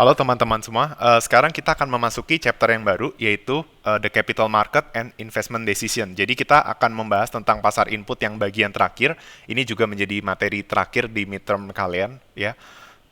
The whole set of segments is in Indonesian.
Halo teman-teman semua, sekarang kita akan memasuki chapter yang baru yaitu The Capital Market and Investment Decision. Jadi kita akan membahas tentang pasar input yang bagian terakhir. Ini juga menjadi materi terakhir di midterm kalian, ya.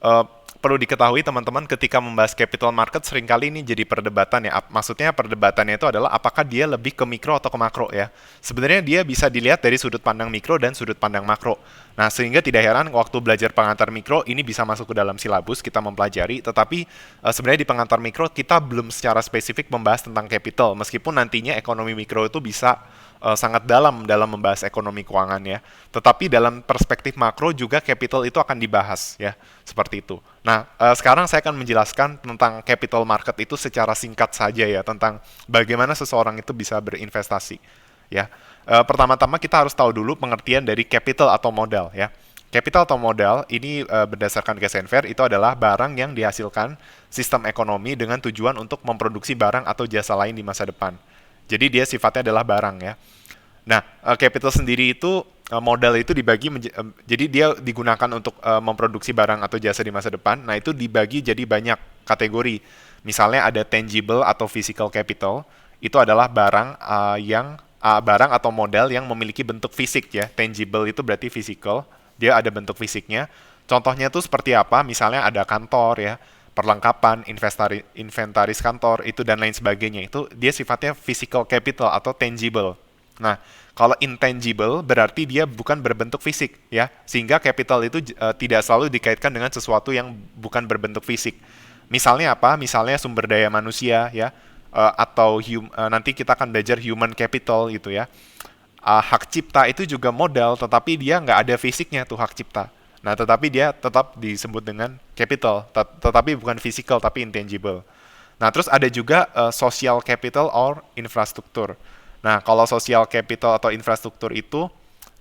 Eh, Perlu diketahui teman-teman, ketika membahas capital market seringkali ini jadi perdebatan ya. Maksudnya perdebatannya itu adalah apakah dia lebih ke mikro atau ke makro ya. Sebenarnya dia bisa dilihat dari sudut pandang mikro dan sudut pandang makro. Nah, sehingga tidak heran waktu belajar pengantar mikro ini bisa masuk ke dalam silabus kita mempelajari, tetapi sebenarnya di pengantar mikro kita belum secara spesifik membahas tentang capital, meskipun nantinya ekonomi mikro itu bisa sangat dalam membahas ekonomi keuangan ya. Tetapi dalam perspektif makro juga capital itu akan dibahas ya, seperti itu. Nah, sekarang saya akan menjelaskan tentang capital market itu secara singkat saja ya, tentang bagaimana seseorang itu bisa berinvestasi ya. Pertama-tama kita harus tahu dulu pengertian dari capital atau modal ya. Capital atau modal ini berdasarkan Gesenfer itu adalah barang yang dihasilkan sistem ekonomi dengan tujuan untuk memproduksi barang atau jasa lain di masa depan. Jadi dia sifatnya adalah barang ya. Nah, capital sendiri itu modal itu dibagi jadi dia digunakan untuk memproduksi barang atau jasa di masa depan. Nah, itu dibagi jadi banyak kategori. Misalnya ada tangible atau physical capital. Itu adalah barang barang atau modal yang memiliki bentuk fisik ya. Tangible itu berarti physical, dia ada bentuk fisiknya. Contohnya tuh seperti apa? Misalnya ada kantor ya, perlengkapan, inventaris kantor, itu dan lain sebagainya. Itu dia sifatnya physical capital atau tangible. Nah, kalau intangible berarti dia bukan berbentuk fisik ya, sehingga capital itu tidak selalu dikaitkan dengan sesuatu yang bukan berbentuk fisik. Misalnya apa? Misalnya sumber daya manusia ya, atau nanti kita akan belajar human capital gitu ya. Hak cipta itu juga modal, tetapi dia nggak ada fisiknya tuh hak cipta. Nah, tetapi dia tetap disebut dengan capital, tetapi bukan physical tapi intangible. Nah, terus ada juga social capital or infrastruktur. Nah, kalau social capital atau infrastruktur itu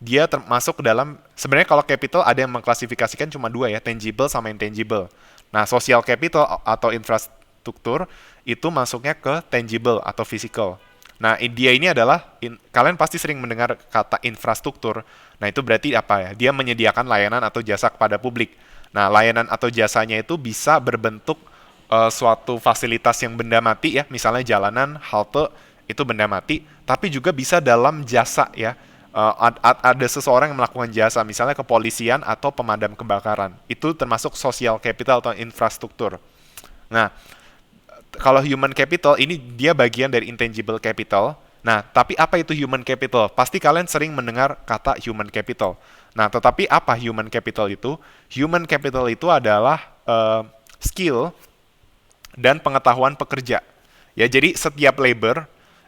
dia termasuk ke dalam, sebenarnya kalau capital ada yang mengklasifikasikan cuma dua ya, tangible sama intangible. Nah, social capital atau infrastruktur itu masuknya ke tangible atau physical. Nah, dia ini adalah, kalian pasti sering mendengar kata infrastruktur. Nah, itu berarti apa ya? Dia menyediakan layanan atau jasa kepada publik. Nah, layanan atau jasanya itu bisa berbentuk suatu fasilitas yang benda mati ya, misalnya jalanan, halte, itu benda mati, tapi juga bisa dalam jasa ya. Ada seseorang yang melakukan jasa, misalnya kepolisian atau pemadam kebakaran. Itu termasuk social capital atau infrastruktur. Nah, kalau human capital ini dia bagian dari intangible capital. Nah, tapi apa itu human capital? Pasti kalian sering mendengar kata human capital. Nah, tetapi apa human capital itu? Human capital itu adalah skill dan pengetahuan pekerja. Ya, jadi setiap labor,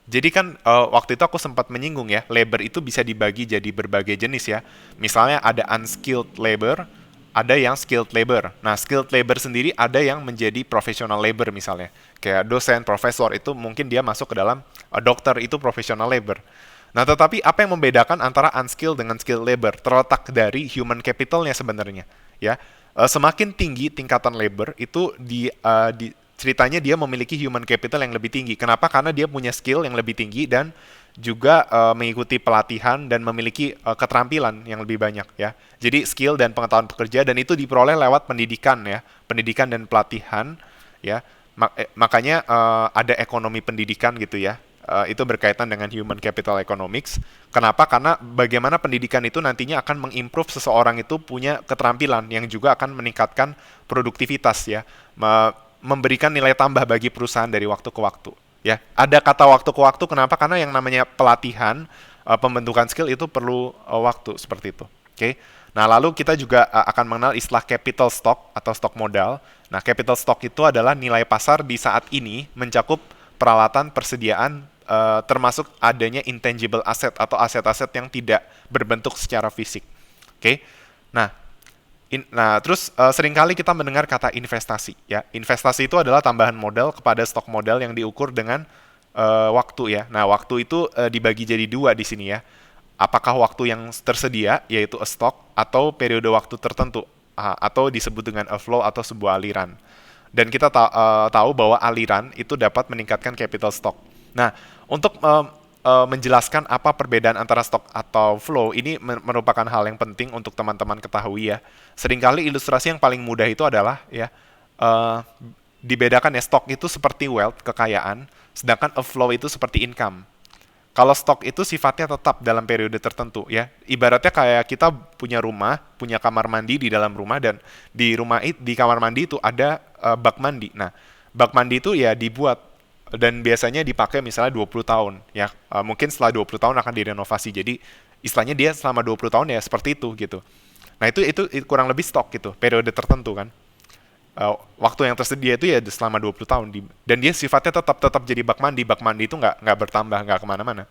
jadi kan waktu itu aku sempat menyinggung ya, labor itu bisa dibagi jadi berbagai jenis ya. Misalnya ada unskilled labor, ada yang skilled labor. Nah, skilled labor sendiri ada yang menjadi professional labor misalnya. Kayak dosen, profesor itu mungkin dia masuk ke dalam dokter itu professional labor. Nah, tetapi apa yang membedakan antara unskilled dengan skilled labor terletak dari human capitalnya sebenarnya, ya. Semakin tinggi tingkatan labor itu ceritanya dia memiliki human capital yang lebih tinggi. Kenapa? Karena dia punya skill yang lebih tinggi dan juga mengikuti pelatihan dan memiliki keterampilan yang lebih banyak ya. Jadi skill dan pengetahuan pekerja dan itu diperoleh lewat pendidikan ya, pendidikan dan pelatihan ya. Makanya ada ekonomi pendidikan gitu ya. Itu berkaitan dengan human capital economics. Kenapa? Karena bagaimana pendidikan itu nantinya akan mengimprove seseorang itu punya keterampilan yang juga akan meningkatkan produktivitas ya, memberikan nilai tambah bagi perusahaan dari waktu ke waktu. Ya, ada kata waktu ke waktu. Kenapa? Karena yang namanya pelatihan, pembentukan skill itu perlu waktu seperti itu. Oke. Nah, lalu kita juga akan mengenal istilah capital stock atau stok modal. Nah, capital stock itu adalah nilai pasar di saat ini mencakup peralatan persediaan termasuk adanya intangible asset atau aset-aset yang tidak berbentuk secara fisik. Oke. Nah, terus seringkali kita mendengar kata investasi ya. Investasi itu adalah tambahan modal kepada stok modal yang diukur dengan waktu ya. Nah, waktu itu dibagi jadi dua di sini ya. Apakah waktu yang tersedia yaitu a stock atau periode waktu tertentu atau disebut dengan a flow atau sebuah aliran. Dan kita tahu bahwa aliran itu dapat meningkatkan capital stock. Nah, untuk menjelaskan apa perbedaan antara stok atau flow, ini merupakan hal yang penting untuk teman-teman ketahui ya. Seringkali ilustrasi yang paling mudah itu adalah ya, uh, dibedakan ya, stock itu seperti wealth, kekayaan, sedangkan a flow itu seperti income. Kalau stok itu sifatnya tetap dalam periode tertentu ya. Ibaratnya kayak kita punya rumah, punya kamar mandi di dalam rumah, dan di kamar mandi itu ada bak mandi. Nah, bak mandi itu ya dibuat dan biasanya dipakai misalnya 20 tahun ya. Mungkin setelah 20 tahun akan direnovasi. Jadi istilahnya dia selama 20 tahun ya seperti itu gitu. Nah, itu kurang lebih stok gitu, periode tertentu kan. Waktu yang tersedia itu ya selama 20 tahun dan dia sifatnya tetap tetap jadi bak mandi. Bak mandi itu nggak bertambah, nggak kemana-mana.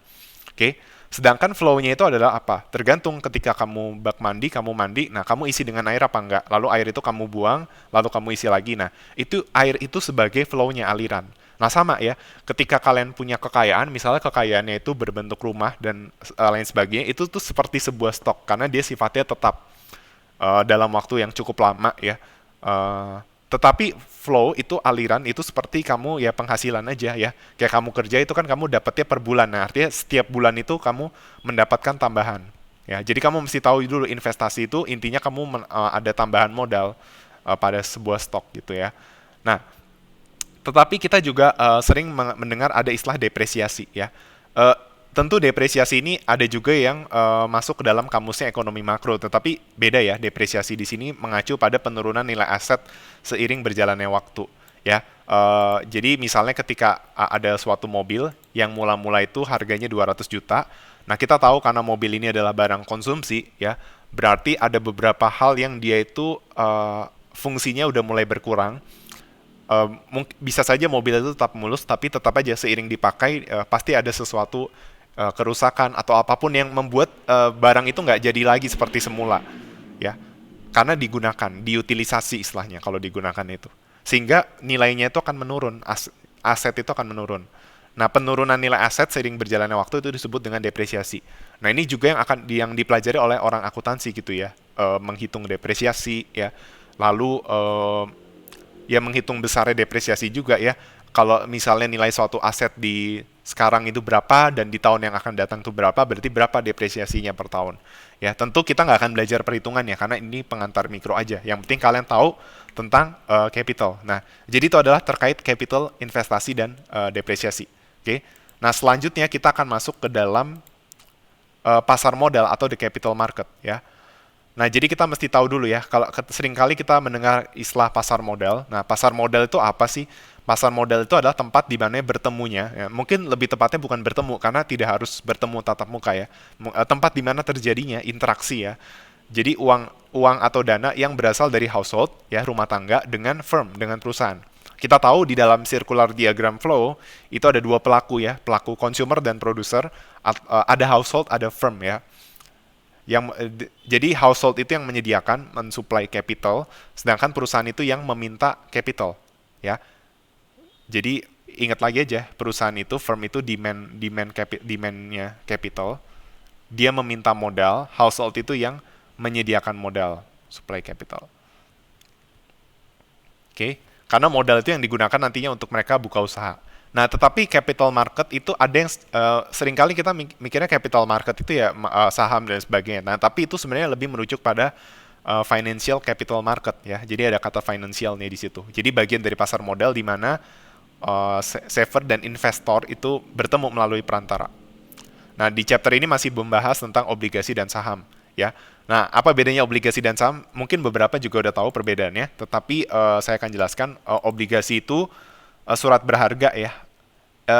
Oke. Sedangkan flow-nya itu adalah apa? Tergantung ketika kamu bak mandi, kamu mandi, nah kamu isi dengan air apa enggak? Lalu air itu kamu buang, lalu kamu isi lagi. Nah, itu air itu sebagai flow-nya, aliran. Nah, sama ya, ketika kalian punya kekayaan, misalnya kekayaannya itu berbentuk rumah dan lain sebagainya, itu tuh seperti sebuah stok karena dia sifatnya tetap dalam waktu yang cukup lama ya. Tetapi flow itu, aliran itu seperti kamu ya penghasilan aja ya. Kayak kamu kerja itu kan kamu dapatnya per bulan. Nah, artinya setiap bulan itu kamu mendapatkan tambahan. Ya, jadi kamu mesti tahu dulu investasi itu intinya kamu ada tambahan modal pada sebuah stok gitu ya. Nah, tetapi kita juga sering mendengar ada istilah depresiasi ya. Eh, Tentu depresiasi ini ada juga yang masuk ke dalam kamusnya ekonomi makro, tetapi beda ya. Depresiasi di sini mengacu pada penurunan nilai aset seiring berjalannya waktu ya. Jadi misalnya ketika ada suatu mobil yang mula-mula itu harganya 200 juta. Nah, kita tahu karena mobil ini adalah barang konsumsi ya, berarti ada beberapa hal yang dia itu fungsinya udah mulai berkurang. Bisa saja mobil itu tetap mulus, tapi tetap aja seiring dipakai pasti ada sesuatu kerusakan atau apapun yang membuat barang itu nggak jadi lagi seperti semula, ya, karena digunakan, diutilisasi istilahnya kalau digunakan itu, sehingga nilainya itu akan menurun, aset itu akan menurun. Nah, penurunan nilai aset seiring berjalannya waktu itu disebut dengan depresiasi. Nah, ini juga yang dipelajari oleh orang akuntansi gitu ya, menghitung depresiasi ya, lalu ya menghitung besarnya depresiasi juga ya. Kalau misalnya nilai suatu aset di sekarang itu berapa dan di tahun yang akan datang itu berapa, berarti berapa depresiasinya per tahun. Ya, tentu kita nggak akan belajar perhitungannya karena ini pengantar mikro aja. Yang penting kalian tahu tentang capital. Nah, jadi itu adalah terkait capital, investasi, dan depresiasi. Oke. Nah, selanjutnya kita akan masuk ke dalam pasar modal atau the capital market ya. Nah, jadi kita mesti tahu dulu ya, kalau seringkali kita mendengar istilah pasar modal. Nah, pasar modal itu apa sih? Pasar modal itu adalah tempat di mana bertemunya, ya, mungkin lebih tepatnya bukan bertemu, karena tidak harus bertemu tatap muka ya. Tempat di mana terjadinya interaksi ya. Jadi uang atau dana yang berasal dari household, ya rumah tangga, dengan firm, dengan perusahaan. Kita tahu di dalam circular diagram flow, itu ada dua pelaku ya, pelaku consumer dan producer, ada household, ada firm ya. Jadi household itu yang menyediakan, mensuplai capital, sedangkan perusahaan itu yang meminta capital ya. Jadi ingat lagi aja, perusahaan itu, firm itu demandnya capital, dia meminta modal, household itu yang menyediakan modal, supply capital. Oke, karena modal itu yang digunakan nantinya untuk mereka buka usaha. Nah, tetapi capital market itu ada yang seringkali kita mikirnya capital market itu ya saham dan sebagainya. Nah, tapi itu sebenarnya lebih merujuk pada financial capital market ya. Jadi ada kata financial nih di situ. Jadi bagian dari pasar modal di mana saver dan investor itu bertemu melalui perantara. Nah, di chapter ini masih membahas tentang obligasi dan saham ya. Nah, apa bedanya obligasi dan saham? Mungkin beberapa juga udah tahu perbedaannya, tetapi saya akan jelaskan. Obligasi itu surat berharga ya.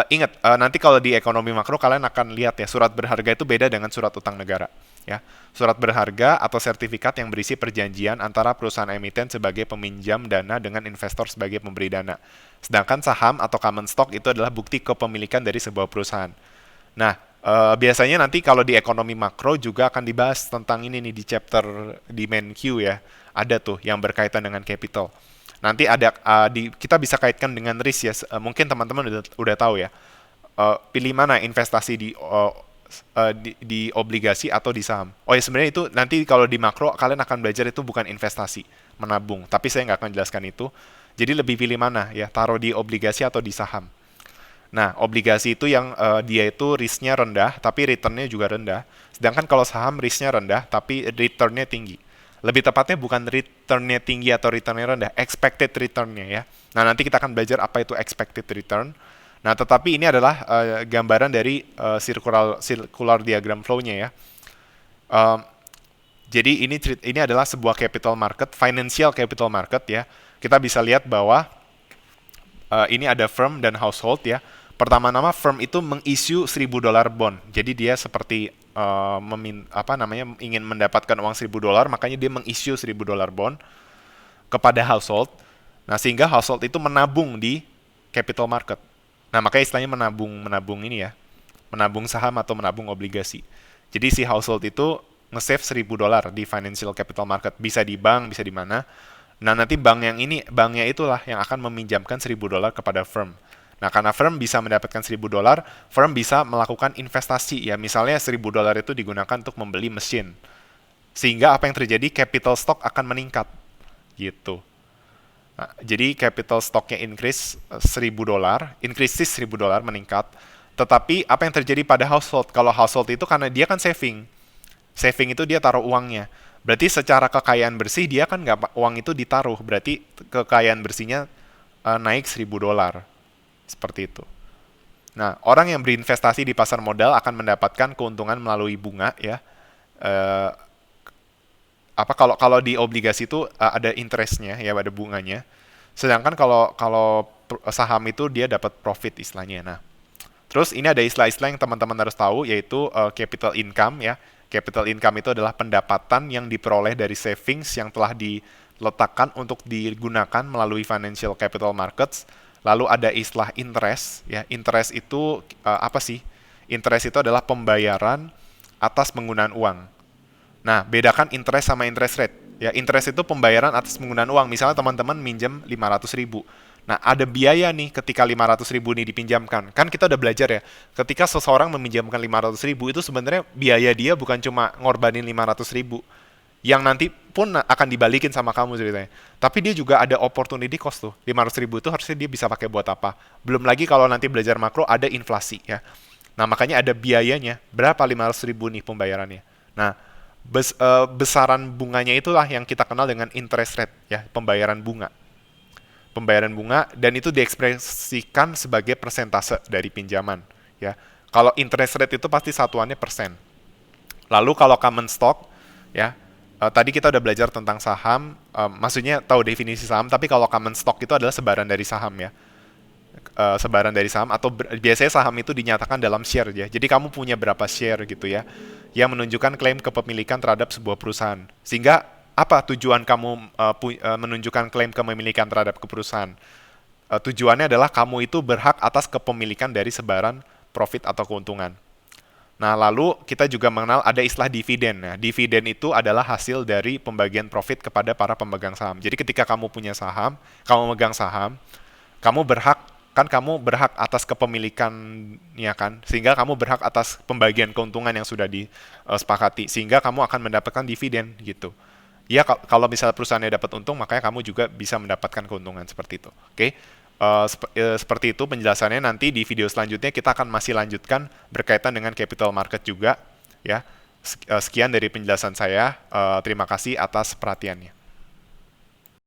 Ingat, nanti kalau di ekonomi makro kalian akan lihat ya, surat berharga itu beda dengan surat utang negara ya. Surat berharga atau sertifikat yang berisi perjanjian antara perusahaan emiten sebagai peminjam dana dengan investor sebagai pemberi dana. Sedangkan saham atau common stock itu adalah bukti kepemilikan dari sebuah perusahaan. Nah, biasanya nanti kalau di ekonomi makro juga akan dibahas tentang ini nih di chapter di main Q ya. Ada tuh yang berkaitan dengan capital. Nanti ada kita bisa kaitkan dengan risk ya. Mungkin teman-teman udah tahu ya. Pilih mana investasi di obligasi atau di saham. Oh ya, sebenarnya itu nanti kalau di makro kalian akan belajar itu bukan investasi, menabung. Tapi saya nggak akan jelaskan itu. Jadi lebih pilih mana ya, taruh di obligasi atau di saham. Nah, obligasi itu yang dia itu risknya rendah, tapi returnnya juga rendah. Sedangkan kalau saham risknya rendah, tapi returnnya tinggi. Lebih tepatnya bukan return-nya tinggi atau return-nya rendah, expected return-nya ya. Nah, nanti kita akan belajar apa itu expected return. Nah, tetapi ini adalah gambaran dari circular diagram flow-nya ya. Um, jadi ini adalah sebuah capital market, financial capital market ya. Kita bisa lihat bahwa ini ada firm dan household ya. Pertama-tama firm itu mengissue $1.000 bond. Jadi dia seperti ingin mendapatkan uang $1.000, makanya dia mengissue $1.000 bond kepada household. Nah, sehingga household itu menabung di capital market. Nah, makanya istilahnya menabung ini ya. Menabung saham atau menabung obligasi. Jadi si household itu nge-save $1.000 di financial capital market. Bisa di bank, bisa di mana. Nah, nanti banknya itulah yang akan meminjamkan $1.000 kepada firm. Nah, karena firm bisa mendapatkan $1.000, firm bisa melakukan investasi ya. Misalnya $1.000 itu digunakan untuk membeli mesin. Sehingga apa yang terjadi? Capital stock akan meningkat. Gitu. Nah, jadi capital stocknya increases $1.000 meningkat. Tetapi apa yang terjadi pada household? Kalau household itu karena dia kan saving. Saving itu dia taruh uangnya. Berarti secara kekayaan bersih dia kan nggak uang itu ditaruh. Berarti kekayaan bersihnya naik $1.000. Seperti itu. Nah, orang yang berinvestasi di pasar modal akan mendapatkan keuntungan melalui bunga ya. Eh, kalau di obligasi itu ada interestnya ya, ada bunganya. Sedangkan kalau saham itu dia dapat profit istilahnya. Nah, terus ini ada istilah-istilah yang teman-teman harus tahu yaitu capital income ya. Capital income itu adalah pendapatan yang diperoleh dari savings yang telah diletakkan untuk digunakan melalui financial capital markets. Lalu ada istilah interest ya. Interest itu apa sih? Interest itu adalah pembayaran atas penggunaan uang. Nah, bedakan interest sama interest rate. Ya, interest itu pembayaran atas penggunaan uang. Misalnya teman-teman minjem 500.000. Nah, ada biaya nih ketika 500.000 ini dipinjamkan. Kan kita udah belajar ya, ketika seseorang meminjamkan 500.000 itu sebenarnya biaya dia bukan cuma ngorbanin 500.000 yang nanti pun akan dibalikin sama kamu ceritanya. Tapi dia juga ada opportunity cost tuh. 500.000 itu harusnya dia bisa pakai buat apa. Belum lagi kalau nanti belajar makro ada inflasi ya. Nah, makanya ada biayanya. Berapa 500.000 nih pembayarannya. Nah, besaran bunganya itulah yang kita kenal dengan interest rate ya, pembayaran bunga. Pembayaran bunga dan itu diekspresikan sebagai persentase dari pinjaman ya. Kalau interest rate itu pasti satuannya persen. Lalu kalau common stock ya, tadi kita udah belajar tentang saham, maksudnya tahu definisi saham, tapi kalau common stock itu adalah sebaran dari saham ya. Sebaran dari saham atau biasanya saham itu dinyatakan dalam share ya. Jadi kamu punya berapa share gitu ya, yang menunjukkan klaim kepemilikan terhadap sebuah perusahaan. Sehingga apa tujuan kamu menunjukkan klaim kepemilikan terhadap perusahaan? Tujuannya adalah kamu itu berhak atas kepemilikan dari sebaran profit atau keuntungan. Nah, lalu kita juga mengenal ada istilah dividen. Nah, dividen itu adalah hasil dari pembagian profit kepada para pemegang saham. Jadi ketika kamu punya saham, kamu megang saham, kamu berhak atas kepemilikannya kan, sehingga kamu berhak atas pembagian keuntungan yang sudah disepakati, sehingga kamu akan mendapatkan dividen gitu. Ya, kalau misalnya perusahaannya dapat untung, makanya kamu juga bisa mendapatkan keuntungan seperti itu. Oke? Seperti itu penjelasannya. Nanti di video selanjutnya kita akan masih lanjutkan berkaitan dengan capital market juga ya. Sekian dari penjelasan saya. Terima kasih atas perhatiannya.